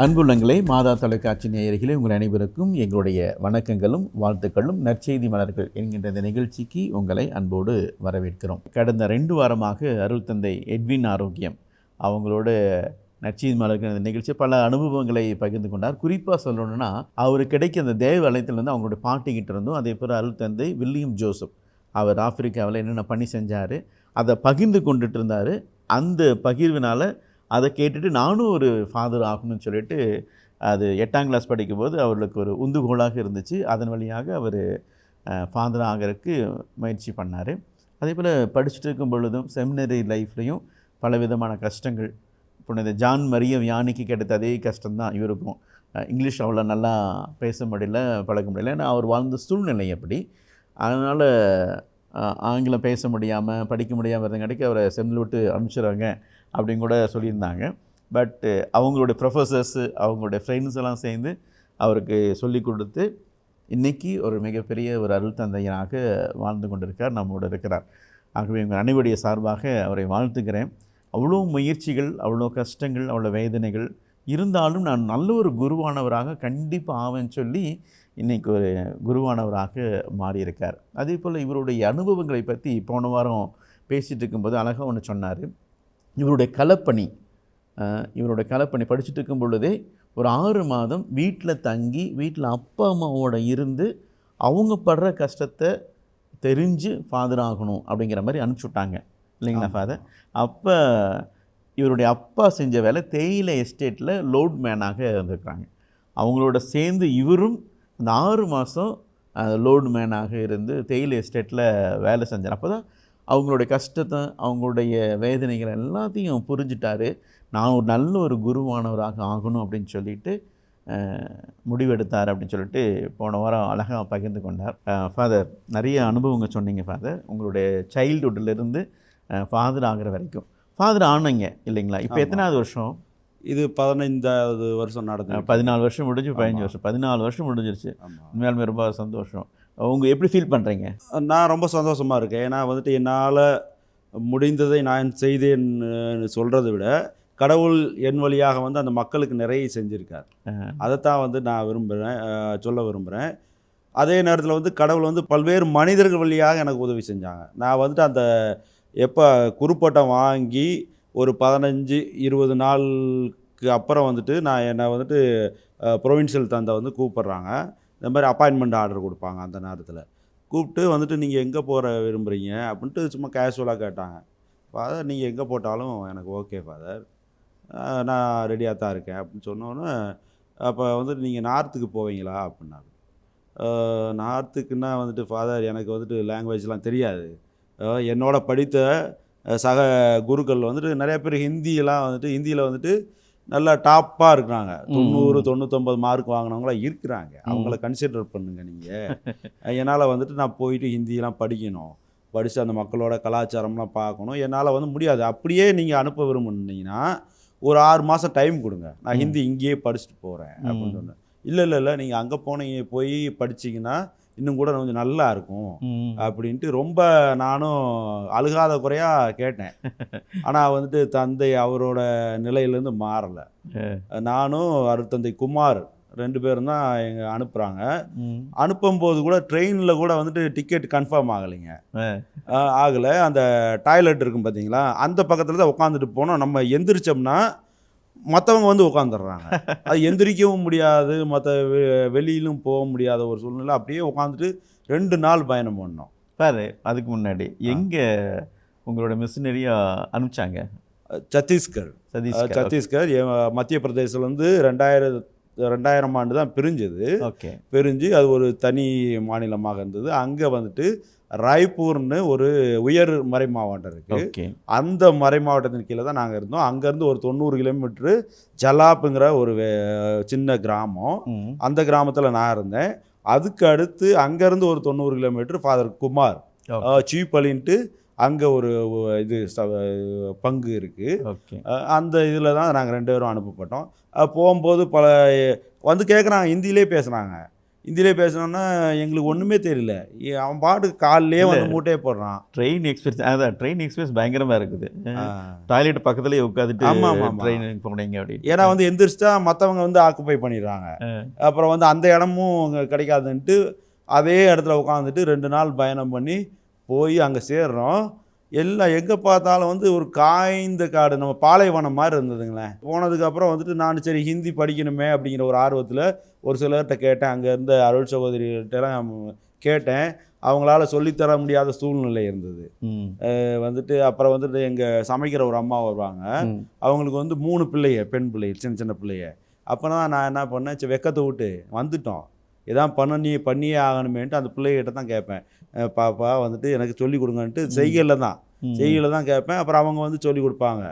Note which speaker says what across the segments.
Speaker 1: அன்புள்ளங்களே, மாதா தொலைக்காட்சி நேயர்களே, உங்கள் அனைவருக்கும் எங்களுடைய வணக்கங்களும் வாழ்த்துக்களும். நற்செய்தி மலர்கள் என்கின்ற இந்த நிகழ்ச்சிக்கு உங்களை அன்போடு வரவேற்கிறோம். கடந்த 2 வாரமாக அருள் தந்தை எட்வின் ஆரோக்கியம் அவங்களோட நற்செய்தி மலர்கள் இந்த நிகழ்ச்சி பல அனுபவங்களை பகிர்ந்து கொண்டார். குறிப்பாக சொல்லணும்னா, அவருக்கு கிடைக்க அந்த தேவ வலயத்திலேருந்து அவங்களுடைய பாட்டிக்கிட்ட இருந்தும், அதே போல் அருள் தந்தை வில்லியம் ஜோசப் அவர் ஆப்பிரிக்காவில் என்னென்ன பணி செஞ்சார் அதை பகிர்ந்து கொண்டுட்டு இருந்தார். அந்த பகிர்வினால் அதை கேட்டுட்டு நானும் ஒரு ஃபாதர் ஆகணும்னு சொல்லிட்டு அது 8ஆம் கிளாஸ் படிக்கும்போது அவர்களுக்கு ஒரு உந்துகோலாக இருந்துச்சு. அதன் வழியாக அவர் ஃபாதர் ஆகிறதுக்கு முயற்சி பண்ணார். அதே போல் படிச்சுட்டு இருக்கும் பொழுதும் செமினரி லைஃப்லேயும் பலவிதமான கஷ்டங்கள். புனித ஜான் மரிய வியானிக்கு கிடைத்த அதே கஷ்டம்தான் இவருக்கும். இங்கிலீஷ் அவ்வளோ நல்லா பேச முடியல, பழக முடியல. ஏன்னா அவர் வாழ்ந்த சூழ்நிலை அப்படி. அதனால் ஆங்கிலம் பேச முடியாமல் படிக்க முடியாமல் இருந்தங்காட்டிக்கு அவரை செமினில் விட்டு அனுப்பிச்சிடுறாங்க அப்படின்னு கூட சொல்லியிருந்தாங்க. பட்டு அவங்களுடைய ப்ரொஃபஸர்ஸு அவங்களுடைய ஃப்ரெண்ட்ஸ் எல்லாம் சேர்ந்து அவருக்கு சொல்லி கொடுத்து இன்றைக்கி ஒரு மிகப்பெரிய ஒரு அருள் தந்தையனாக வாழ்ந்து கொண்டிருக்கார், நம்மோடு இருக்கிறார். ஆகவே உங்கள் அனைவருடைய சார்பாக அவரை வாழ்த்துக்கிறேன். அவ்வளோ முயற்சிகள், அவ்வளோ கஷ்டங்கள், அவ்வளோ வேதனைகள் இருந்தாலும் நான் நல்ல ஒரு குருவானவராக கண்டிப்பாக ஆவேன்னு சொல்லி இன்றைக்கி ஒரு குருவானவராக மாறியிருக்கார். அதே போல் இவருடைய அனுபவங்களை பற்றி போன வாரம் பேசிகிட்டு இருக்கும்போது அழகாக ஒன்று சொன்னார். இவருடைய களப்பணி படிச்சுட்டு இருக்கும் பொழுதே ஒரு 6 மாதம் வீட்டில் தங்கி வீட்டில் அப்பா அம்மாவோட இருந்து அவங்க படுற கஷ்டத்தை தெரிஞ்சு ஃபாதர் ஆகணும் அப்படிங்கிற மாதிரி அனுப்பிச்சுட்டாங்க இல்லைங்களா ஃபாதர்? அப்போ இவருடைய அப்பா செஞ்ச வேலை தேயிலை எஸ்டேட்டில் லோட் மேனாக இருந்திருக்கிறாங்க. அவங்களோட சேர்ந்து இவரும் அந்த 6 மாதம் லோடு மேனாக இருந்து தேயிலை எஸ்டேட்டில் வேலை செஞ்சார். அப்போ தான் அவங்களுடைய கஷ்டத்தை, அவங்களுடைய வேதனைகள் எல்லாத்தையும் புரிஞ்சிட்டாரு. நான் ஒரு நல்ல ஒரு குருவானவராக ஆகணும் அப்படின்னு சொல்லிட்டு முடிவெடுத்தார் அப்படின்னு சொல்லிட்டு போன வாரம் அழகாக பகிர்ந்து கொண்டார். ஃபாதர், நிறைய அனுபவங்கள் சொன்னீங்க ஃபாதர். உங்களுடைய சைல்டுஹுட்லேருந்து ஃபாதர் ஆகிற வரைக்கும் ஃபாதர் ஆனீங்க இல்லைங்களா? இப்போ எத்தனாவது வருஷம்?
Speaker 2: இது 15வது வருஷம் நடந்தது.
Speaker 1: 14 வருஷம் முடிஞ்சு 15 வருஷம் 14 வருஷம் முடிஞ்சிருச்சு. உண்மையாலுமே ரொம்ப சந்தோஷம். உங்கள் எப்படி ஃபீல் பண்ணுறீங்க?
Speaker 2: நான் ரொம்ப சந்தோஷமாக இருக்கேன். ஏன்னா வந்துட்டு என்னால் முடிந்ததை நான் செய்தேன்னு சொல்கிறத விட கடவுள் என் வழியாக வந்து அந்த மக்களுக்கு நிறைய செஞ்சுருக்கார். அதைத்தான் வந்து நான் சொல்ல விரும்புகிறேன். அதே நேரத்தில் வந்து கடவுள் வந்து பல்வேறு மனிதர்கள் வழியாக எனக்கு உதவி செஞ்சாங்க. நான் வந்துட்டு அந்த எப்போ குறுப்பட்டம் வாங்கி ஒரு 15-20 நாளுக்கு அப்புறம் வந்துட்டு என்னை வந்துட்டு ப்ரொவின்ஷியல் தந்தை வந்து கூப்பிட்றாங்க. இந்த மாதிரி அப்பாயின்மெண்ட் ஆர்டர் கொடுப்பாங்க. அந்த நேரத்தில் கூப்பிட்டு வந்துட்டு நீங்கள் எங்கே போகிற விரும்புகிறீங்க அப்படின்ட்டு சும்மா கேஷுவலாக கேட்டாங்க. ஃபாதர் நீங்கள் எங்கே போட்டாலும் எனக்கு ஓகே ஃபாதர், நான் ரெடியாக தான் இருக்கேன் அப்படின்னு சொன்னோன்னே, அப்போ வந்துட்டு நீங்கள் நார்த்துக்கு போவீங்களா அப்படின்னாங்க. நார்த்துக்குன்னா வந்துட்டு ஃபாதர் எனக்கு வந்துட்டு லாங்குவேஜ்லாம் தெரியாது. என்னோட படித்த சக குருக்கள் வந்துட்டு நிறைய பேர் ஹிந்தியில் வந்துட்டு நல்லா டாப்பாக இருக்கிறாங்க. 90-99 மார்க் வாங்கினவங்களாம் இருக்கிறாங்க. அவங்கள கன்சிடர் பண்ணுங்கள் நீங்கள். என்னால் வந்துட்டு நான் போயிட்டு ஹிந்தியெலாம் படிக்கணும், படித்து அந்த மக்களோட கலாச்சாரம்லாம் பார்க்கணும். என்னால் வந்து முடியாது. அப்படியே நீங்கள் அனுப்ப விரும்புனீங்கன்னா ஒரு 6 மாதம் டைம் கொடுங்க, நான் ஹிந்தி இங்கேயே படிச்சுட்டு போகிறேன் அப்படின்னு சொன்னேன். இல்லை நீங்கள் அங்கே போய் படிச்சிங்கன்னா இன்னும் கூட கொஞ்சம் நல்லா இருக்கும் அப்படின்ட்டு ரொம்ப நானும் அழுகாத குறையாக கேட்டேன். ஆனால் வந்துட்டு தந்தை அவரோட நிலையிலேருந்து மாறலை. நானும் அருட்தந்தை குமார் 2 பேரும் தான் எங்கள் அனுப்புகிறாங்க. அனுப்பும்போது கூட ட்ரெயினில் கூட வந்துட்டு டிக்கெட் கன்ஃபார்ம் ஆகலை. அந்த டாய்லெட் இருக்கும் பார்த்தீங்களா, அந்த பக்கத்தில் தான் உட்காந்துட்டு போனோம். நம்ம எந்திரிச்சோம்னா மற்றவங்க வந்து உட்காந்துடுறாங்க. அது எந்திரிக்கவும் முடியாது, மற்ற வெளியிலும் போக முடியாத ஒரு சூழ்நிலை. அப்படியே உட்காந்துட்டு 2 நாள் பயணம் பண்ணோம்.
Speaker 1: பாரு, அதுக்கு முன்னாடி எங்கே உங்களோட மிஷினரியாக அனுப்பிச்சாங்க?
Speaker 2: சத்தீஸ்கர். மத்திய பிரதேசத்துலேருந்து 2000 ஆண்டு தான் பிரிஞ்சது. பிரிஞ்சு அது ஒரு தனி மாநிலமாக இருந்தது. அங்கே வந்துட்டு ராய்ப்பூர்னு ஒரு உயர் மறை மாவட்டம் இருக்குது. அந்த மறை மாவட்டத்தின் கீழே தான் நாங்கள் இருந்தோம். அங்கேருந்து ஒரு 90 கிலோமீட்டரு ஜலாப்புங்கிற ஒரு சின்ன கிராமம். அந்த கிராமத்தில் நான் இருந்தேன். அதுக்கு அடுத்து அங்கேருந்து ஒரு 90 கிலோமீட்டர் ஃபாதர் குமார் சீப்பலின்ட்டு அங்கே ஒரு பங்கு இருக்குது. அந்த இதில் தான் நாங்கள் 2 பேரும் அனுப்பப்பட்டோம். போகும்போது வந்து கேட்குறாங்க, ஹிந்தியிலே பேசுகிறாங்க. ஹிந்தியிலே பேசணுன்னா எங்களுக்கு ஒன்றுமே தெரியல. அவன் பாட்டுக்கு காலிலே வந்து மூட்டையே போடுறான்.
Speaker 1: ட்ரெயின் எக்ஸ்பிரஸ் பயங்கரமாக இருக்குது. டாய்லெட் பக்கத்துலேயே உட்காந்துட்டு ட்ரெயின் போனீங்க அப்படின்னு.
Speaker 2: ஏன்னா வந்து எந்திரிச்சிட்டா மற்றவங்க வந்து ஆக்குப்பை பண்ணிடுறாங்க. அப்புறம் வந்து அந்த இடமும் கிடைக்காதுன்ட்டு அதே இடத்துல உட்காந்துட்டு 2 நாள் பயணம் பண்ணி போய் அங்கே சேர்றோம். எல்லாம் எங்கே பார்த்தாலும் வந்து ஒரு காய்ந்த காடு, நம்ம பாலைவனம் மாதிரி இருந்ததுங்களேன். போனதுக்கப்புறம் வந்துட்டு நான் சரி ஹிந்தி படிக்கணுமே அப்படிங்கிற ஒரு ஆர்வத்தில் ஒரு சிலர்கிட்ட கேட்டேன். அங்கே இருந்த அருள் சகோதரிகிட்டலாம் கேட்டேன். அவங்களால சொல்லித்தர முடியாத சூழ்நிலை இருந்தது. வந்துட்டு அப்புறம் வந்துட்டு எங்கள் சமைக்கிற ஒரு அம்மா வருவாங்க. அவங்களுக்கு வந்து 3 பிள்ளைய, பெண் பிள்ளைய, சின்ன பிள்ளைய. அப்போ தான் நான் என்ன பண்ணேன், சரி வெக்கத்தை விட்டு வந்துட்டோம், எதான் பண்ணியே ஆகணுமேன்ட்டு அந்த பிள்ளைகிட்ட தான் கேட்பேன். பாப்பா வந்துட்டு எனக்கு சொல்லிக் கொடுங்கன்ட்டு செய்கையில் தான் கேட்பேன். அப்புறம் அவங்க வந்து சொல்லிக் கொடுப்பாங்க.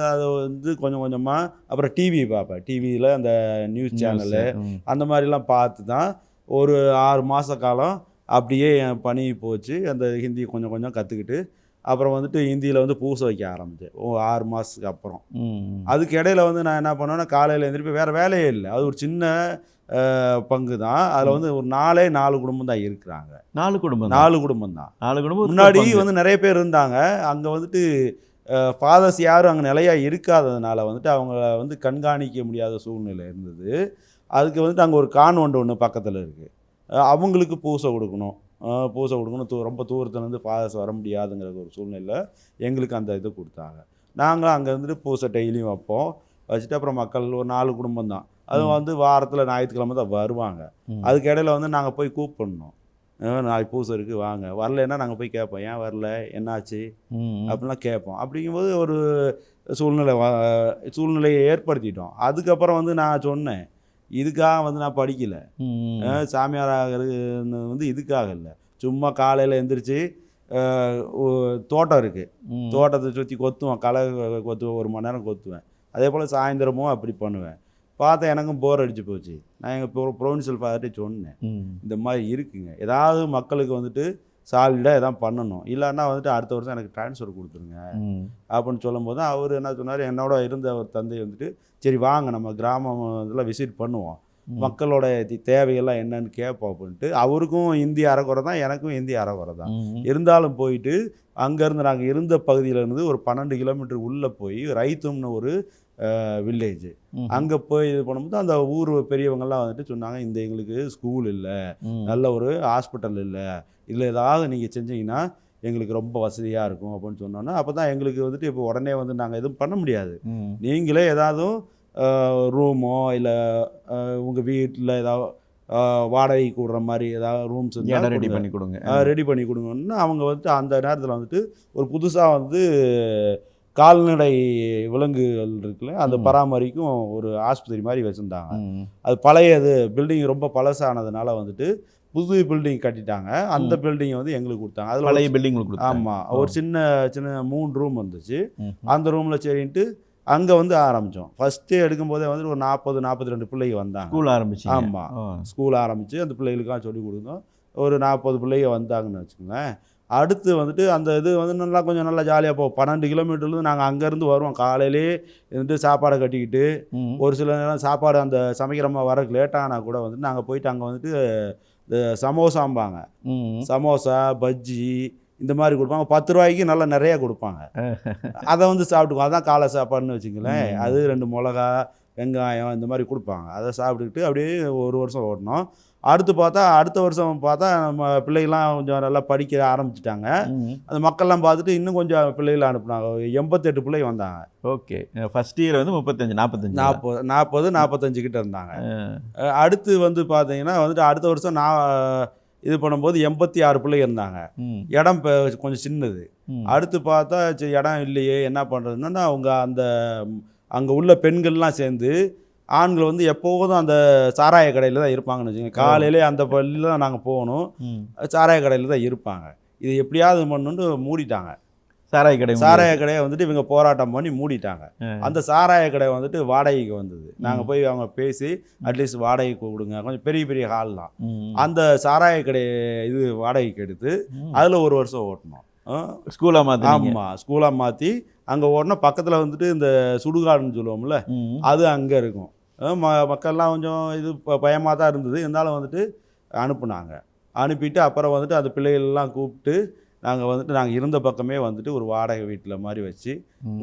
Speaker 2: அதை வந்து கொஞ்சம் கொஞ்சமாக அப்புறம் டிவி பார்ப்பேன். டிவியில் அந்த நியூஸ் சேனலு அந்த மாதிரிலாம் பார்த்து தான் ஒரு 6 மாத காலம் அப்படியே என் பணி போச்சு. அந்த ஹிந்தி கொஞ்சம் கொஞ்சம் கற்றுக்கிட்டு அப்புறம் வந்துட்டு ஹிந்தியில் வந்து பூசை வைக்க ஆரம்பித்தேன் 6 மாதத்துக்கு அப்புறம். அதுக்கு இடையில வந்து நான் என்ன பண்ணேன்னா, காலையில் எழுந்திரிப்பேன், வேறு வேலையே இல்லை. அது ஒரு சின்ன பங்கு தான். அதில் வந்து ஒரு 4 குடும்பம் தான் இருக்கிறாங்க.
Speaker 1: 4 குடும்பம் தான்.
Speaker 2: முன்னாடி வந்து நிறைய பேர் இருந்தாங்க. அங்கே வந்துட்டு ஃபாதர்ஸ் யாரும் அங்கே நிலையாக இருக்காததுனால வந்துட்டு அவங்கள வந்து கண்காணிக்க முடியாத சூழ்நிலை இருந்தது. அதுக்கு வந்துட்டு அங்கே ஒரு கான்வெண்ட் ஒன்று பக்கத்தில் இருக்குது. அவங்களுக்கு பூசை கொடுக்கணும். ரொம்ப தூரத்துலேருந்து ஃபாதர்ஸ் வர முடியாதுங்கிற ஒரு சூழ்நிலை எங்களுக்கு அந்த இது கொடுத்தாங்க. நாங்களும் அங்கே வந்துட்டு பூசை டெய்லியும் வைப்போம். வச்சுட்டு அப்புறம் மக்கள் ஒரு 4 குடும்பம் தான். அது வந்து வாரத்தில் ஞாயிற்றுக்கிழமை தான் வருவாங்க. அதுக்கு இடையில வந்து நாங்கள் போய் கூப்பிடணும், நாளைக்கு பூசை இருக்குது வாங்க. வரலைன்னா நாங்கள் போய் கேட்போம், ஏன் வரல, என்னாச்சு அப்படின்லாம் கேட்போம். அப்படிங்கும்போது ஒரு சூழ்நிலையை ஏற்படுத்திட்டோம். அதுக்கப்புறம் வந்து நான் சொன்னேன், இதுக்காக வந்து நான் படிக்கலை, சாமியாராகிறது வந்து இதுக்காக இல்லை. சும்மா காலையில் எழுந்திரிச்சு தோட்டம் இருக்குது, தோட்டத்தை சுற்றி கொத்துவேன், களை கொத்துவேன், 1 மணி நேரம் கொத்துவேன். அதே போல் சாயந்தரமும் அப்படி பண்ணுவேன். பார்த்தா எனக்கும் போர் அடிச்சு போச்சு. நான் எங்கள் ப்ரொவின்சியல் ஃபாதர்கிட்ட சொன்னேன், இந்த மாதிரி இருக்குங்க, ஏதாவது மக்களுக்கு வந்துட்டு சாலிடாக எதாவது பண்ணணும், இல்லைன்னா வந்துட்டு அடுத்த வருஷம் எனக்கு ட்ரான்ஸ்ஃபர் கொடுத்துருங்க அப்படின்னு சொல்லும்போது அவர் என்ன சொன்னார், என்னோட இருந்த ஒரு தந்தை வந்துட்டு சரி வாங்க நம்ம கிராமம் இதெல்லாம் விசிட் பண்ணுவோம், மக்களோட தேவையெல்லாம் என்னன்னு கேட்போம் அப்படின்ட்டு. அவருக்கும் இந்தி அரைக்குறை தான், எனக்கும் இந்தி அரைக்குறை தான். இருந்தாலும் போயிட்டு அங்கேருந்து நாங்கள் இருந்த பகுதியிலேருந்து ஒரு 12 கிலோமீட்டர் உள்ளே போய் ரைத்தும்னு ஒரு வில்லேஜ், அங்கே போய் இது பண்ணும்போது அந்த ஊர் பெரியவங்கெல்லாம் வந்துட்டு சொன்னாங்க, இந்த எங்களுக்கு ஸ்கூல் இல்லை, நல்ல ஒரு ஹாஸ்பிட்டல் இல்லை, இதில் ஏதாவது நீங்கள் செஞ்சீங்கன்னா எங்களுக்கு ரொம்ப வசதியாக இருக்கும் அப்படின்னு சொன்னோன்னா, அப்போ தான் எங்களுக்கு வந்துட்டு இப்போ உடனே வந்து நாங்கள் எதுவும் பண்ண முடியாது, நீங்களே ஏதாவது ரூமோ இல்லை உங்கள் வீட்டில் ஏதாவது வாடகைக்கு விடுற மாதிரி ஏதாவது ரூம்ஸ்
Speaker 1: ரெடி பண்ணி கொடுங்க,
Speaker 2: ரெடி பண்ணி கொடுங்கன்னா அவங்க வந்துட்டு அந்த நேரத்தில் வந்துட்டு ஒரு புதுசாக வந்து கால்நடை விலங்குகள் இருக்குல்ல அந்த பராமரிக்கும் ஒரு ஆஸ்பத்திரி மாதிரி வச்சுருந்தாங்க. அது பழைய இது பில்டிங் ரொம்ப பழசானதுனால வந்துட்டு புது பில்டிங் கட்டிட்டாங்க, அந்த பில்டிங்கை வந்து எங்களுக்கு கொடுத்தாங்க. அதில்
Speaker 1: பழைய பில்டிங்.
Speaker 2: ஆமாம், ஒரு சின்ன சின்ன 3 ரூம் வந்துச்சு. அந்த ரூமில் சரின்ட்டு அங்கே வந்து ஆரம்பித்தோம். ஃபஸ்ட்டு எடுக்கும்போதே வந்து ஒரு 40-42 பிள்ளைங்க வந்தாங்க.
Speaker 1: ஸ்கூல் ஆரம்பிச்சு.
Speaker 2: ஆமாம், ஸ்கூல் ஆரம்பித்து அந்த பிள்ளைகளுக்கெல்லாம் சொல்லிக் கொடுத்தோம். ஒரு 40 பிள்ளைங்க வந்தாங்கன்னு வச்சுக்கோங்களேன். அடுத்து வந்துட்டு அந்த இது வந்து நல்லா கொஞ்சம் நல்லா ஜாலியாக போகும். 12 கிலோமீட்டர்லேருந்து நாங்கள் அங்கேருந்து வருவோம், காலையிலே இருந்துட்டு சாப்பாடை கட்டிக்கிட்டு, ஒரு சில நேரம் சாப்பாடு அந்த சமைக்கிறமா வரக்கு லேட்டானால் கூட வந்துட்டு நாங்கள் போயிட்டு அங்கே வந்துட்டு இந்த சமோசாம்பாங்க, சமோசா பஜ்ஜி இந்த மாதிரி கொடுப்பாங்க. 10 ரூபாய்க்கு நல்லா நிறையா கொடுப்பாங்க. அதை வந்து சாப்பிட்டுக்குவோம். அதான் காலை சாப்பாடுன்னு வச்சுங்களேன். அது 2 மிளகா வெங்காயம் இந்த மாதிரி கொடுப்பாங்க. அதை சாப்பிட்டுக்கிட்டு அப்படியே ஒரு வருஷம் ஓடணும். அடுத்த வருஷம் பார்த்தா நம்ம பிள்ளைகள்லாம் கொஞ்சம் நல்லா படிக்க ஆரம்பிச்சிட்டாங்க. அந்த மக்கள்லாம் பார்த்துட்டு இன்னும் கொஞ்சம் பிள்ளைகளை அனுப்புனாங்க. 88 பிள்ளைங்க வந்தாங்க.
Speaker 1: ஓகே, ஃபர்ஸ்ட் இயர் வந்து
Speaker 2: 45 கிட்ட இருந்தாங்க. அடுத்து வந்து பார்த்தீங்கன்னா வந்துட்டு அடுத்த வருஷம் நான் இது பண்ணும்போது 86 பிள்ளைங்க இருந்தாங்க. இடம் கொஞ்சம் சின்னது. அடுத்து பார்த்தா சரி இடம் இல்லையே என்ன பண்ணுறதுன்னா அவங்க அங்கே உள்ள பெண்கள்லாம் சேர்ந்து ஆண்கள் வந்து எப்போதும் அந்த சாராய கடையில் தான் இருப்பாங்கன்னு வச்சுக்கோங்க. காலையிலே அந்த பள்ளியில் தான் நாங்கள் போகணும், சாராய கடையில் தான் இருப்பாங்க. இது எப்படியாவது பண்ணணுன்னு மூடிட்டாங்க. சாராய கடையை வந்துட்டு இவங்க போராட்டம் பண்ணி மூடிட்டாங்க. அந்த சாராய கடை வந்துட்டு வாடகைக்கு வந்தது. நாங்கள் போய் அவங்க பேசி அட்லீஸ்ட் வாடகைக்கு கொடுங்க, கொஞ்சம் பெரிய பெரிய ஹால் தான். அந்த சாராய கடை இது வாடகைக்கு எடுத்து அதில் ஒரு வருஷம் ஓட்டணும்.
Speaker 1: ஸ்கூலாக மாற்றி.
Speaker 2: ஆமாம், ஸ்கூலாக மாற்றி அங்கே ஓடணும். பக்கத்தில் வந்துட்டு இந்த சுடுகாடுன்னு சொல்லுவோம்ல, அது அங்கே இருக்கும். மக்கள்லாம் கொஞ்சம் இது பயமாக தான் இருந்தது, இருந்தாலும் வந்துட்டு அனுப்புனாங்க. அனுப்பிட்டு அப்புறம் வந்துட்டு அந்த பிள்ளைகள்லாம் கூப்பிட்டு நாங்கள் இருந்த பக்கமே வந்துட்டு ஒரு வாடகை வீட்டில் மாதிரி வச்சு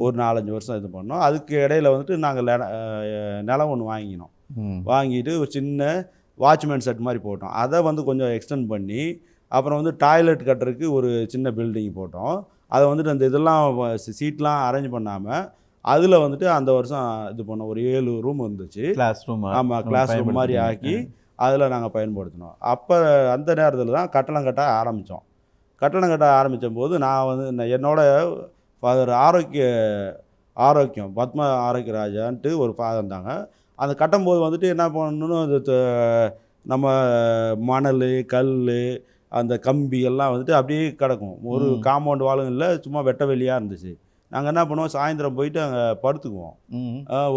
Speaker 2: ஒரு 4-5 வருஷம் இது பண்ணோம். அதுக்கு இடையில வந்துட்டு நாங்கள் நிலம் ஒன்று வாங்கினோம். வாங்கிட்டு ஒரு சின்ன வாட்ச்மேன் செட் மாதிரி போட்டோம். அதை வந்து கொஞ்சம் எக்ஸ்டெண்ட் பண்ணி அப்புறம் வந்து டாய்லெட் கட்டுறதுக்கு ஒரு சின்ன பில்டிங் போட்டோம். அதை வந்துட்டு அந்த இதெல்லாம் சீட்லாம் அரேஞ்ச் பண்ணாமல் அதில் வந்துட்டு அந்த வருஷம் இது பண்ணோம். ஒரு 7 ரூம் இருந்துச்சு,
Speaker 1: கிளாஸ் ரூம்.
Speaker 2: ஆமாம், கிளாஸ் ரூம் மாதிரி ஆக்கி அதில் நாங்கள் பயன்படுத்தினோம். அப்போ அந்த நேரத்தில் தான் கட்டடம் கட்ட ஆரம்பித்தோம். கட்டடம் கட்ட ஆரம்பித்த போது நான் வந்து என்னோட ஃபாதர் ஆரோக்கியம் பத்ம ஆரோக்கியராஜான்ட்டு ஒரு ஃபாதர் இருந்தாங்க. அந்த கட்டும்போது வந்துட்டு என்ன பண்ணணும், அது நம்ம மணல் கல் அந்த கம்பி எல்லாம் வந்துட்டு அப்படியே கிடக்கும். ஒரு காம்பவுண்ட் வாலும் இல்லை, சும்மா வெட்ட வெளியாக இருந்துச்சு. நாங்கள் என்ன பண்ணுவோம், சாயந்தரம் போயிட்டு அங்கே படுத்துக்குவோம்.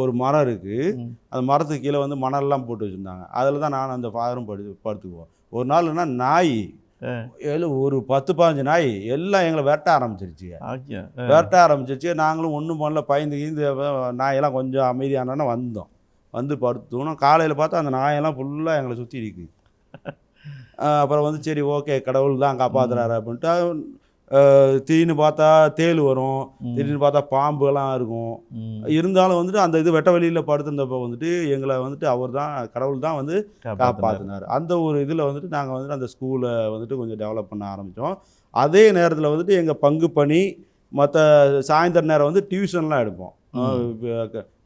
Speaker 2: ஒரு மரம் இருக்குது, அந்த மரத்துக்கு கீழே வந்து மணல்லாம் போட்டு வச்சுருந்தாங்க. அதில் தான் நான் அந்த ஃபாதரும் படுத்துக்குவோம். ஒரு நாள்னா நாய் ஒரு 10-15 நாய் எல்லாம் எங்களை விரட்ட ஆரம்பிச்சிருச்சு. நாங்களும் ஒன்றும் பண்ணல, பயந்து நாயெல்லாம் கொஞ்சம் அமைதியானோன்னா வந்து படுத்துக்கணும். காலையில் பார்த்தா அந்த நாயெல்லாம் ஃபுல்லாக எங்களை சுற்றி இருக்குது. அப்புறம் வந்து சரி ஓகே கடவுள் தான் காப்பாற்றுறாரு அப்படின்ட்டு திடீர்னு பார்த்தா தேள் வரும், திடீர்னு பார்த்தா பாம்புலாம் இருக்கும். இருந்தாலும் வந்துட்டு அந்த இது வெட்ட வெளியில் படுத்திருந்தப்போ வந்துட்டு எங்களை வந்துட்டு கடவுள் தான் வந்து காப்பாற்றினார். அந்த ஒரு இதில் வந்துட்டு நாங்கள் வந்துட்டு அந்த ஸ்கூலை வந்துட்டு கொஞ்சம் டெவலப் பண்ண ஆரம்பித்தோம். அதே நேரத்தில் வந்துட்டு எங்கள் பங்கு பணி மற்ற சாயந்தர நேரம் வந்து டியூஷன்லாம் எடுப்போம்.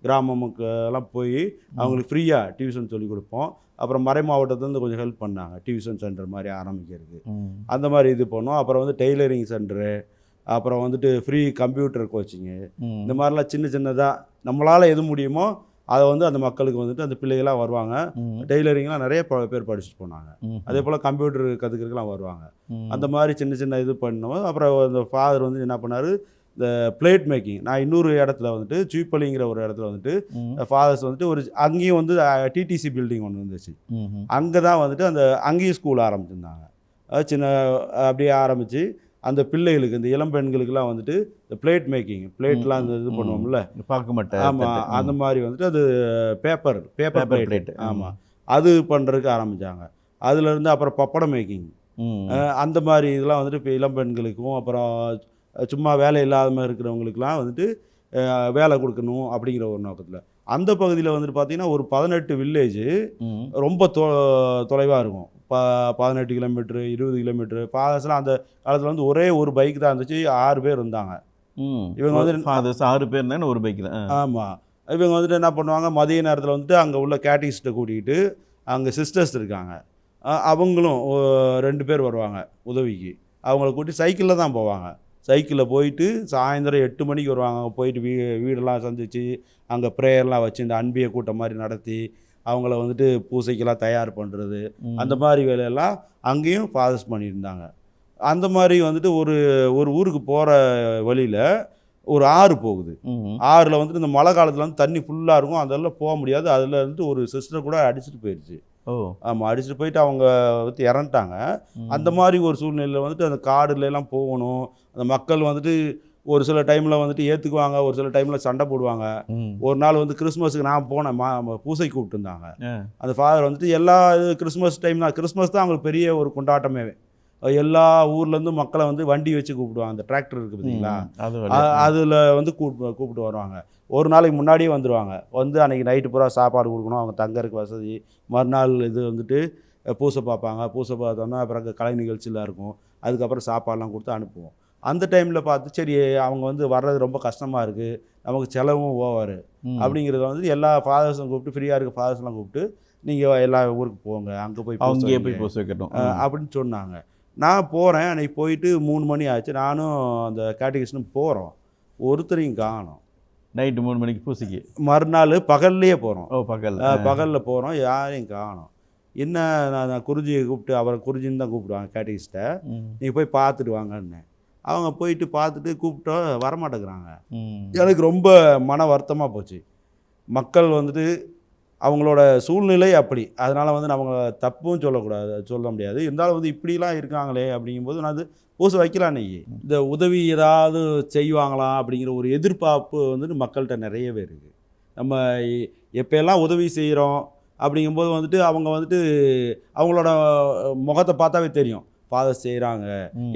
Speaker 2: கிராமமுக்கெல்லாம் போய் அவங்களுக்கு ஃப்ரீயாக டியூஷன் சொல்லிக் கொடுப்போம். அப்புறம் மறை மாவட்டத்துலேருந்து கொஞ்சம் ஹெல்ப் பண்ணாங்க, டியூஷன் சென்டர் மாதிரி ஆரம்பிக்கிறதுக்கு. அந்த மாதிரி இது பண்ணோம். அப்புறம் வந்து டெய்லரிங் சென்டரு, அப்புறம் வந்துட்டு ஃப்ரீ கம்ப்யூட்டர் கோச்சிங்கு, இந்த மாதிரிலாம் சின்னதாக நம்மளால் எது முடியுமோ அதை வந்து அந்த மக்களுக்கு வந்துட்டு அந்த பிள்ளைகளாக வருவாங்க. டெய்லரிங்லாம் நிறைய பேர் படிச்சுட்டு போனாங்க. அதே போல் கம்ப்யூட்டர் கற்றுக்கிறதுக்கெலாம் வருவாங்க. அந்த மாதிரி சின்ன இது பண்ணோம். அப்புறம் அந்த ஃபாதர் வந்து என்ன பண்ணார், இந்த பிளேட் மேக்கிங், நான் இன்னொரு இடத்துல வந்துட்டு சீப்பள்ளிங்கிற ஒரு இடத்துல வந்துட்டு ஃபாதர்ஸ் வந்துட்டு அங்கேயும் வந்து டிடிசி பில்டிங் ஒன்று இருந்துச்சு. அங்கே தான் வந்துட்டு அங்கேயும் ஸ்கூல் ஆரம்பிச்சிருந்தாங்க. சின்ன அப்படியே ஆரம்பித்து அந்த பிள்ளைகளுக்கு இந்த இளம் பெண்களுக்கெல்லாம் வந்துட்டு இந்த பிளேட் மேக்கிங் பிளேட்லாம் அந்த இது பண்ணுவோம்ல,
Speaker 1: பார்க்க மாட்டேன்.
Speaker 2: ஆமாம், அந்த மாதிரி வந்துட்டு அது பேப்பர் பிளேட், ஆமாம், அது பண்ணுறதுக்கு ஆரம்பித்தாங்க. அதுலேருந்து அப்புறம் பப்படம் மேக்கிங், அந்த மாதிரி இதெல்லாம் வந்துட்டு இப்போ இளம் பெண்களுக்கும் அப்புறம் சும்மா வேலை இல்லாமல் இருக்கிறவங்களுக்குலாம் வந்துட்டு வேலை கொடுக்கணும் அப்படிங்கிற ஒரு நோக்கத்தில் அந்த பகுதியில் வந்துட்டு பார்த்திங்கன்னா ஒரு 18 வில்லேஜு ரொம்ப தொலைவாக இருக்கும். 18 கிலோமீட்ரு 20 கிலோமீட்ரு. ஃபாதர்ஸ்லாம் அந்த காலத்தில் வந்து ஒரே ஒரு பைக் தான் இருந்துச்சு, 6 பேர் இருந்தாங்க.
Speaker 1: இவங்க வந்து ஃபாதர்ஸ் 6 பேர் தானே ஒரு பைக்கில்.
Speaker 2: ஆமாம். இவங்க வந்துட்டு என்ன பண்ணுவாங்க, மதிய நேரத்தில் வந்துட்டு அங்கே உள்ள கேட்டிஸ்ட்டை கூட்டிகிட்டு அங்கே சிஸ்டர்ஸ் இருக்காங்க, அவங்களும் 2 பேர் வருவாங்க உதவிக்கு. அவங்கள கூட்டி சைக்கிளில் தான் போவாங்க. சைக்கிளில் போயிட்டு சாயந்தரம் 8 மணிக்கு வருவாங்க. போயிட்டு வீடெல்லாம் சந்தித்து அங்கே ப்ரேயர்லாம் வச்சு இந்த அன்பிய கூட்டம் மாதிரி நடத்தி அவங்கள வந்துட்டு பூசைக்கெல்லாம் தயார் பண்ணுறது, அந்த மாதிரி வேலையெல்லாம் அங்கேயும் ஃபாதர்ஸ் பண்ணியிருந்தாங்க. அந்த மாதிரி வந்துட்டு ஒரு ஊருக்கு போகிற வழியில் ஒரு ஆறு போகுது. ஆறில் வந்துட்டு இந்த மழை காலத்தில் வந்து தண்ணி ஃபுல்லாக இருக்கும், அதெல்லாம் போக முடியாது. அதில் வந்துட்டு ஒரு சிஸ்டர் கூட அடிச்சுட்டு போயிடுச்சு. ஆமாம், அடிச்சுட்டு போயிட்டு அவங்க வந்து இறந்துட்டாங்க. அந்த மாதிரி ஒரு சூழ்நிலையில் வந்துட்டு அந்த காடுலாம் போகணும். அந்த மக்கள் வந்துட்டு ஒரு சில டைமில் வந்துட்டு ஏற்றுக்குவாங்க, ஒரு சில டைமில் சண்டை போடுவாங்க. ஒரு நாள் வந்து கிறிஸ்மஸுக்கு நான் போனேன், பூசை கூப்பிட்டுருந்தாங்க. அந்த ஃபாதர் வந்துட்டு எல்லா கிறிஸ்மஸ் டைம் தான், கிறிஸ்மஸ் தான் அவங்களுக்கு பெரிய ஒரு கொண்டாட்டமே. எல்லா ஊர்லேருந்து மக்களை வந்து வண்டி வச்சு கூப்பிடுவாங்க. அந்த டிராக்டர் இருக்குது பார்த்தீங்களா, அதில் வந்து கூப்பிட்டு வருவாங்க. ஒரு நாளைக்கு முன்னாடியே வந்துடுவாங்க. வந்து அன்றைக்கி நைட்டு பூரா சாப்பாடு கொடுக்கணும், அவங்க தங்கறதுக்கு வசதி. மறுநாள் இது வந்துட்டு பூசை பார்ப்பாங்க. பூசை பார்த்தோன்னா அப்புறம் கலை நிகழ்ச்சியெலாம் இருக்கும். அதுக்கப்புறம் சாப்பாடெலாம் கொடுத்து அனுப்புவோம். அந்த டைமில் பார்த்து சரி அவங்க வந்து வர்றது ரொம்ப கஷ்டமாக இருக்குது, நமக்கு செலவும் ஓவர் அப்படிங்கிறத வந்து எல்லா ஃபாதர்ஸும் கூப்பிட்டு, ஃப்ரீயாக இருக்க ஃபாதர்ஸ்லாம் கூப்பிட்டு நீங்கள் எல்லா ஊருக்கு போங்க, அங்கே போய்
Speaker 1: பூசை வைக்கட்டும்
Speaker 2: அப்படின்னு சொன்னாங்க. நான் போகிறேன். அன்றைக்கி போயிட்டு 3 மணி ஆச்சு. நானும் அந்த கேட்டகிஸ்டும் போகிறோம், ஒருத்தரையும் காணோம்.
Speaker 1: நைட்டு 3 மணிக்கு பூசைக்கு.
Speaker 2: மறுநாள் பகல்லையே போகிறோம்.
Speaker 1: பகலில்
Speaker 2: போகிறோம், யாரையும் காணோம். என்ன, நான் குருஜியை கூப்பிட்டு, அவரை குருஜின்னு தான் கூப்பிடுவாங்க கேட்டகிஸ்ட்டை, நீங்கள் போய் பார்த்துட்டு வாங்கன்னு. அவங்க போயிட்டு பார்த்துட்டு கூப்பிட்டா வரமாட்டேங்கிறாங்க. எனக்கு ரொம்ப மன வருத்தமாக போச்சு. மக்கள் வந்துட்டு அவங்களோட சூழ்நிலை அப்படி, அதனால் வந்து நம்ம தப்பும் சொல்ல முடியாது. இருந்தாலும் வந்து இப்படிலாம் இருக்காங்களே அப்படிங்கும்போது நான் அது பூசை வைக்கலாம். அன்றைக்கி இந்த உதவி ஏதாவது செய்வாங்களாம் அப்படிங்கிற ஒரு எதிர்பார்ப்பு வந்துட்டு மக்கள்கிட்ட நிறையவே இருக்குது. நம்ம எப்போல்லாம் உதவி செய்கிறோம் அப்படிங்கும்போது வந்துட்டு அவங்க வந்துட்டு அவங்களோட முகத்தை பார்த்தாவே தெரியும் ஃபாதர் செய்கிறாங்க.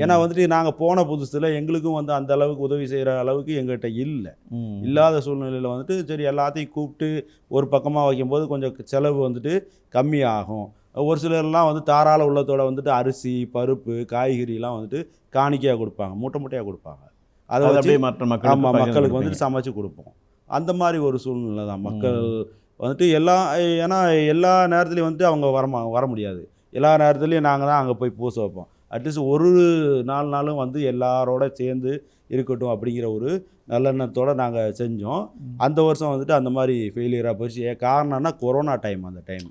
Speaker 2: ஏன்னா வந்துட்டு நாங்கள் போன புதுசில் எங்களுக்கும் வந்து அந்த அளவுக்கு உதவி செய்கிற அளவுக்கு எங்கள்கிட்ட இல்லாத சூழ்நிலையில் வந்துட்டு சரி எல்லாத்தையும் கூப்பிட்டு ஒரு பக்கமாக வைக்கும்போது கொஞ்சம் செலவு வந்துட்டு கம்மியாகும். ஒரு சிலர்லாம் வந்து தாராள உள்ளத்தோடு வந்துட்டு அரிசி பருப்பு காய்கறிலாம் வந்துட்டு காணிக்கையாக கொடுப்பாங்க, மூட்டையாக கொடுப்பாங்க. அதை வச்சு மக்களுக்கு வந்துட்டு சமைச்சு கொடுப்போம். அந்த மாதிரி ஒரு சூழ்நிலை தான். மக்கள் வந்துட்டு ஏன்னா எல்லா நேரத்துலையும் வந்துட்டு அவங்க வர முடியாது. எல்லா நேரத்துலையும் நாங்கள் தான் அங்கே போய் பூசை வைப்போம். அட்லீஸ்ட் ஒரு 4 நாளும் வந்து எல்லாரோட சேர்ந்து இருக்கட்டும் அப்படிங்கிற ஒரு நல்லெண்ணத்தோடு நாங்கள் செஞ்சோம். அந்த வருஷம் வந்துட்டு அந்த மாதிரி ஃபெயிலியராக போயிடுச்சு. காரணம்னா கொரோனா டைம். அந்த டைம்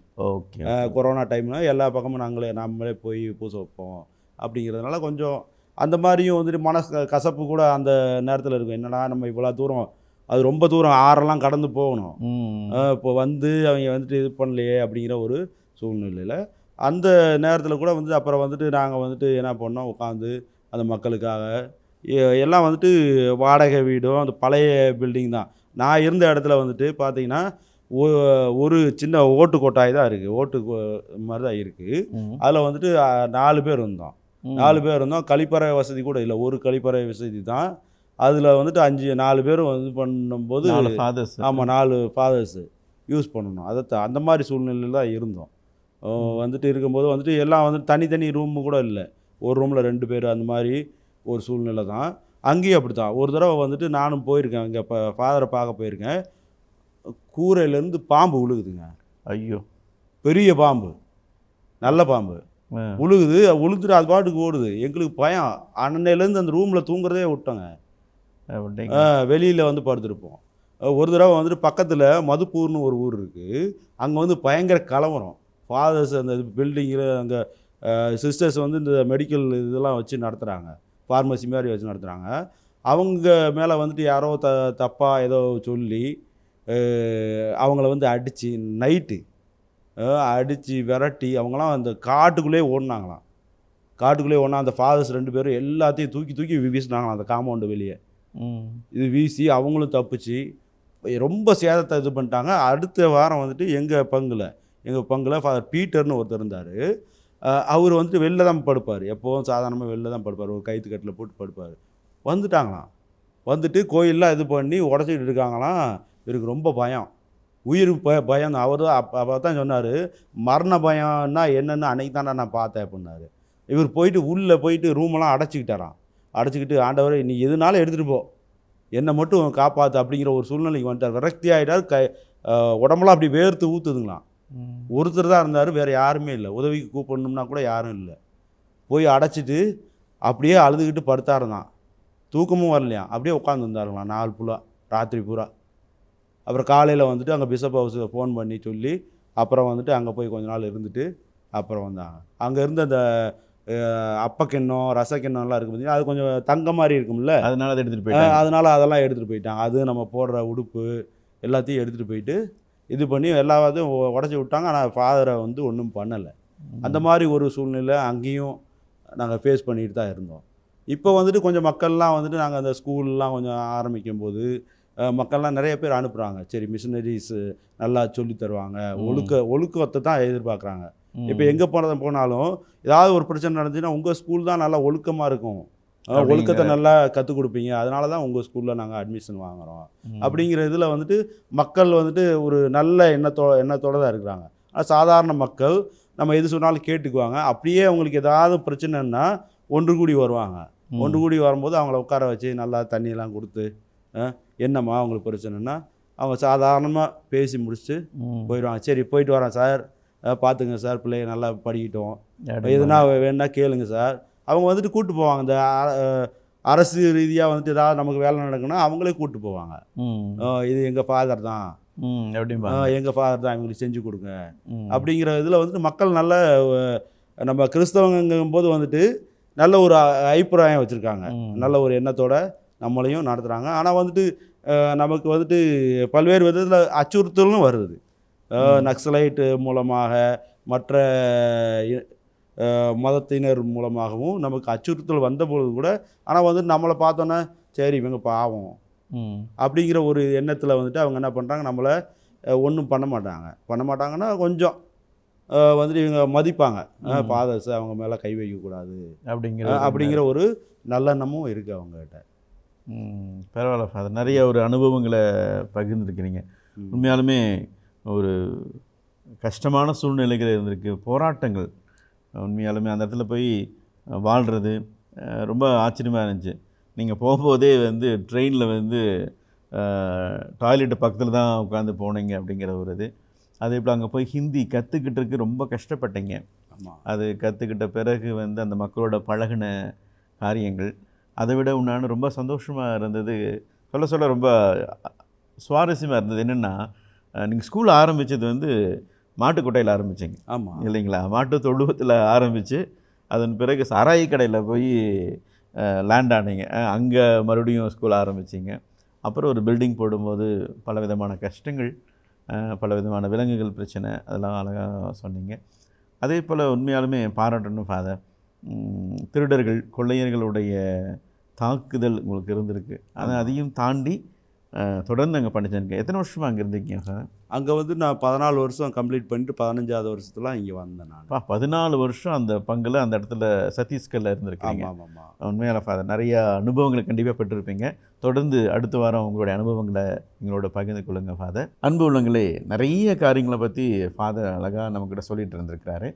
Speaker 2: கொரோனா டைம்னால் எல்லா பக்கமும் நம்மளே போய் பூசை வைப்போம் அப்படிங்கிறதுனால கொஞ்சம் அந்த மாதிரியும் வந்துட்டு கசப்பு கூட அந்த நேரத்தில் இருக்கும். என்னடா நம்ம இவ்வளோ தூரம், அது ரொம்ப தூரம் ஆறெல்லாம் கடந்து போகணும், இப்போ வந்து அவங்க வந்துட்டு இது பண்ணலையே அப்படிங்கிற ஒரு சூழ்நிலையில் அந்த நேரத்தில் கூட வந்துட்டு அப்புறம் வந்துட்டு நாங்கள் வந்துட்டு என்ன பண்ணோம், உட்காந்து அந்த மக்களுக்காக எல்லாம் வந்துட்டு வாடகை வீடும் அந்த பழைய பில்டிங் தான். நான் இருந்த இடத்துல வந்துட்டு பார்த்திங்கன்னா ஒரு சின்ன ஓட்டு கொட்டாய் தான் இருக்குது, ஓட்டு மாதிரி தான் இருக்குது. அதில் வந்துட்டு 4 பேர் இருந்தோம். 4 பேர் இருந்தோம். கழிப்பறை வசதி கூட இல்லை, ஒரு கழிப்பறை வசதி தான். அதில் வந்துட்டு 4 பேரும் இது பண்ணும்போது 4 ஃபாதர்ஸு யூஸ் பண்ணணும். அந்த மாதிரி சூழ்நிலையில் தான் இருந்தோம். வந்துட்டு இருக்கும்போது வந்துட்டு எல்லாம் வந்துட்டு தனித்தனி ரூமு கூட இல்லை, ஒரு ரூமில் 2 பேர் அந்த மாதிரி ஒரு சூழ்நிலை தான். அங்கேயும் அப்படி தான். ஒரு தடவை வந்துட்டு நானும் போயிருக்கேன், இங்கே இப்போ ஃபாதரை பார்க்க போயிருக்கேன். கூரையிலேருந்து பாம்பு விழுகுதுங்க.
Speaker 1: ஐயோ, பெரிய பாம்பு,
Speaker 2: நல்ல பாம்பு விழுந்துட்டு அது பாட்டுக்கு ஓடுது. எங்களுக்கு பயம். அன்னையிலேருந்து அந்த ரூமில் தூங்குறதே விட்டோங்க, வெளியில் வந்து படுத்துருப்போம். ஒரு தடவை வந்துட்டு பக்கத்தில் மதுப்பூர்னு ஒரு ஊர் இருக்குது, அங்கே வந்து பயங்கர கலவரம். ஃபாதர்ஸ் அந்த பில்டிங்கில் அங்கே சிஸ்டர்ஸ் வந்து இந்த மெடிக்கல் இதெல்லாம் வச்சு நடத்துகிறாங்க, ஃபார்மசி மாதிரி வச்சு நடத்துகிறாங்க. அவங்க மேலே வந்துட்டு யாரோ தப்பாக ஏதோ சொல்லி அவங்கள வந்து அடித்து நைட்டு அடித்து விரட்டி அவங்களாம் அந்த காட்டுக்குள்ளே ஓடினாங்களாம். காட்டுக்குள்ளேயே ஒன்றா அந்த ஃபாதர்ஸ் 2 பேரும் எல்லாத்தையும் தூக்கி தூக்கி வீசினாங்களாம் அந்த காம்பவுண்டு வெளியே. இது வீசி அவங்களும் தப்பிச்சு ரொம்ப சேதத்தை இது பண்ணிட்டாங்க. அடுத்த வாரம் வந்துட்டு எங்கள் பங்கில் ஃபாதர் பீட்டர்னு ஒருத்தர் இருந்தார். அவர் வந்துட்டு வெளில தான் படுப்பார், எப்போவும் சாதாரணமாக வெளில தான் படுப்பார், ஒரு கயிற்றுக்கட்டில் போட்டு படுப்பார். வந்துட்டாங்களாம், வந்துட்டு கோயிலெலாம் இது பண்ணி உடச்சிக்கிட்டு இருக்காங்களாம். இவருக்கு ரொம்ப பயம், உயிர் பயம். அவர் தான் அப்போ தான் சொன்னார், மரண பயம்னா என்னென்னு அன்றைக்கி தானே நான் பார்த்தேன் அப்படின்னாரு. இவர் போயிட்டு உள்ளே போயிட்டு ரூமெல்லாம் அடைச்சிக்கிட்டாராம். அடைச்சிக்கிட்டு ஆண்டவரை நீ எதுனாலும் எடுத்துகிட்டு போ, என்னை மட்டும் காப்பாற்று அப்படிங்கிற ஒரு சூழ்நிலைக்கு வந்துட்டார். விரக்தி ஆகிட்டார். உடம்புலாம் அப்படி வேர்த்து ஊற்றுதுங்களாம். ஒருத்தர் தான் இருந்தார், வேறு யாருமே இல்லை. உதவிக்கு கூப்பிடணும்னா கூட யாரும் இல்லை. போய் அடைச்சிட்டு அப்படியே அழுதுகிட்டு படுத்தாருந்தான். தூக்கமும் வரலையாம், அப்படியே உட்காந்துருந்தாருங்களாம் நாள் ஃபுல்லாக, ராத்திரி பூரா. அப்புறம் காலையில் வந்துட்டு அங்கே பிஷப் ஹவுஸுக்கு ஃபோன் பண்ணி சொல்லி அப்புறம் வந்துட்டு அங்கே போய் கொஞ்ச நாள் இருந்துட்டு அப்புறம் வந்தாங்க. அங்கே இருந்த அந்த அப்பக்கிண்ணம் ரசக்கிண்ணம்லாம் இருக்குது பார்த்தீங்கன்னா, அது கொஞ்சம் தங்க மாதிரி இருக்கும்ல,
Speaker 1: அதனால அதை எடுத்துகிட்டு போயிட்டாங்க.
Speaker 2: அதனால் அதெல்லாம் எடுத்துகிட்டு போயிட்டாங்க. அது நம்ம போடுற உடுப்பு எல்லாத்தையும் எடுத்துகிட்டு போயிட்டு இது பண்ணி எல்லாத்தையும் உடச்சி விட்டாங்க. ஆனால் ஃபாதரை வந்து ஒன்றும் பண்ணலை. அந்த மாதிரி ஒரு சூழ்நிலை அங்கேயும் நாங்கள் ஃபேஸ் பண்ணிட்டு தான் இருந்தோம். இப்போ வந்துட்டு கொஞ்சம் மக்கள்லாம் வந்துட்டு நாங்கள் அந்த ஸ்கூல்லாம் கொஞ்சம் ஆரம்பிக்கும் போது மக்கள்லாம் நிறைய பேர் அனுப்புகிறாங்க. சரி, மிஷினரிஸ் நல்லா சொல்லி தருவாங்க, ஒழுக்கத்தை தான் எதிர்பார்க்குறாங்க. இப்போ எங்கே போனாலும் ஏதாவது ஒரு பிரச்சனை நடந்துச்சுன்னா உங்கள் ஸ்கூல் தான் நல்லா ஒழுக்கமாக இருக்கும், ஒழுக்கத்தை நல்லா கற்றுக் கொடுப்பீங்க, அதனால தான் உங்கள் ஸ்கூலில் நாங்கள் அட்மிஷன் வாங்குகிறோம் அப்படிங்கிற இதில் வந்துட்டு மக்கள் வந்துட்டு ஒரு நல்ல எண்ணத்தோடு தான் இருக்கிறாங்க. ஆனால் சாதாரண மக்கள் நம்ம எது சொன்னாலும் கேட்டுக்குவாங்க. அப்படியே அவங்களுக்கு ஏதாவது பிரச்சனைன்னா ஒன்று கூடி வருவாங்க. ஒன்று கூடி வரும்போது அவங்கள உட்கார வச்சு நல்லா தண்ணியெல்லாம் கொடுத்து, என்னம்மா அவங்களுக்கு பிரச்சனைன்னா அவங்க சாதாரணமாக பேசி முடிச்சுட்டு போயிடுவாங்க. சரி, போயிட்டு வரேன் சார், பார்த்துங்க சார், பிள்ளைய நல்லா படிக்கட்டும், எதுனா வேணுன்னா கேளுங்க சார். அவங்க வந்துட்டு கூப்பிட்டு போவாங்க. இந்த அரசு ரீதியாக வந்துட்டு ஏதாவது நமக்கு வேலை நடக்குன்னா அவங்களே கூப்பிட்டு போவாங்க. இது எங்கள் ஃபாதர் தான், எங்கள் ஃபாதர் தான், இவங்களுக்கு செஞ்சு கொடுங்க அப்படிங்கிற இதில் வந்துட்டு மக்கள் நல்ல நம்ம கிறிஸ்தவங்கும் போது வந்துட்டு நல்ல ஒரு அபிப்பிராயம் வச்சுருக்காங்க, நல்ல ஒரு எண்ணத்தோட நம்மளையும் நடத்துகிறாங்க. ஆனால் வந்துட்டு நமக்கு வந்துட்டு பல்வேறு விதத்தில் அச்சுறுத்தலும் வருது. நக்சலைட்டு மூலமாக மற்ற மதத்தினர் மூலமாகவும் நமக்கு அச்சுறுத்தல் வந்தபோது கூட, ஆனால் வந்துட்டு நம்மளை பார்த்தோன்னே சரி இவங்க பாவம் அப்படிங்கிற ஒரு எண்ணத்தில் வந்துட்டு அவங்க என்ன பண்ணுறாங்க, நம்மளை ஒன்றும் பண்ண மாட்டாங்கன்னா கொஞ்சம் வந்துட்டு இவங்க மதிப்பாங்க. ஃபாதர்ஸ் அவங்க மேலே கை வைக்கக்கூடாது அப்படிங்கிற ஒரு நல்லெண்ணமும் இருக்குது அவங்ககிட்ட.
Speaker 1: பரவாயில்ல ஃபாதர், நிறைய ஒரு அனுபவங்களை பகிர்ந்துருக்கிறீங்க. உண்மையாலுமே ஒரு கஷ்டமான சூழ்நிலைகள் இருந்திருக்கு, போராட்டங்கள். உண்மையாலுமே அந்த இடத்துல போய் வாழ்கிறது ரொம்ப ஆச்சரியமாக இருந்துச்சு. நீங்கள் போகும்போதே வந்து ட்ரெயினில் வந்து டாய்லெட்டு பக்கத்தில் தான் உட்காந்து போனீங்க அப்படிங்கிற ஒரு இது. அதே போல் அங்கே போய் ஹிந்தி கற்றுக்கிட்டுருக்கு ரொம்ப கஷ்டப்பட்டீங்க. அது கற்றுக்கிட்ட பிறகு வந்து அந்த மக்களோட பழகின காரியங்கள், அதை விட உன்னான்னு ரொம்ப சந்தோஷமாக இருந்தது. சொல்ல ரொம்ப சுவாரஸ்யமாக இருந்தது. என்னென்னா, நீங்கள் ஸ்கூல் ஆரம்பித்தது வந்து மாட்டுக்கொட்டையில் ஆரம்பிச்சிங்க.
Speaker 2: ஆமாம்
Speaker 1: இல்லைங்களா? மாட்டு தொழுவத்தில் ஆரம்பித்து அதன் பிறகு சாராயி கடையில் போய் லேண்ட் ஆனீங்க. அங்கே மறுபடியும் ஸ்கூல் ஆரம்பிச்சிங்க. அப்புறம் ஒரு பில்டிங் போடும்போது பல விதமான கஷ்டங்கள், பல விதமான விலங்குகள் பிரச்சனை, அதெல்லாம் அழகாக சொன்னீங்க. அதே போல் உண்மையாலுமே பாராட்டணும் ஃபாதர், திருடர்கள் கொள்ளையர்களுடைய தாக்குதல் உங்களுக்கு இருந்திருக்கு. ஆனால் அதையும் தாண்டி தொடர்ந்து அங்கே படிச்சிருக்கேன். எத்தனை வருஷமாக அங்கே இருந்தீங்க சார்?
Speaker 2: அங்கே வந்து நான் 14 வருஷம் கம்ப்ளீட் பண்ணிட்டு 15வது வருஷத்துல இங்கே வந்தேன் நான்.
Speaker 1: 14 வருஷம் அந்த பங்கில் அந்த இடத்துல சத்தீஸ்கரில் இருந்திருக்கீங்க.
Speaker 2: ஆமாம்.
Speaker 1: உண்மையான ஃபாதர், நிறைய அனுபவங்களை கண்டிப்பாக பெற்றிருப்பீங்க. தொடர்ந்து அடுத்த வாரம் உங்களுடைய அனுபவங்களை எங்களோட பகிர்ந்து கொள்ளுங்கள் ஃபாதர். அன்பு உள்ளங்களே, நிறைய காரியங்களை பற்றி ஃபாதர் அழகாக நம்மக்கிட்ட சொல்லிட்டு இருந்திருக்கிறாரு.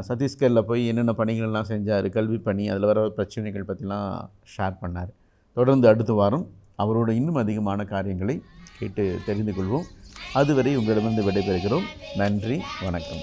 Speaker 1: சத்தீஸ்கரில் போய் என்னென்ன பணிகள்லாம் செஞ்சார், கல்வி பணி, அதில் வர பிரச்சனைகள் பற்றிலாம் ஷேர் பண்ணார். தொடர்ந்து அடுத்த வாரம் அவரோட இன்னும் அதிகமான காரியங்களை கேட்டு தெரிந்து கொள்வோம். அதுவரை உங்களிடமிருந்து விடைபெறுகிறோம். நன்றி, வணக்கம்.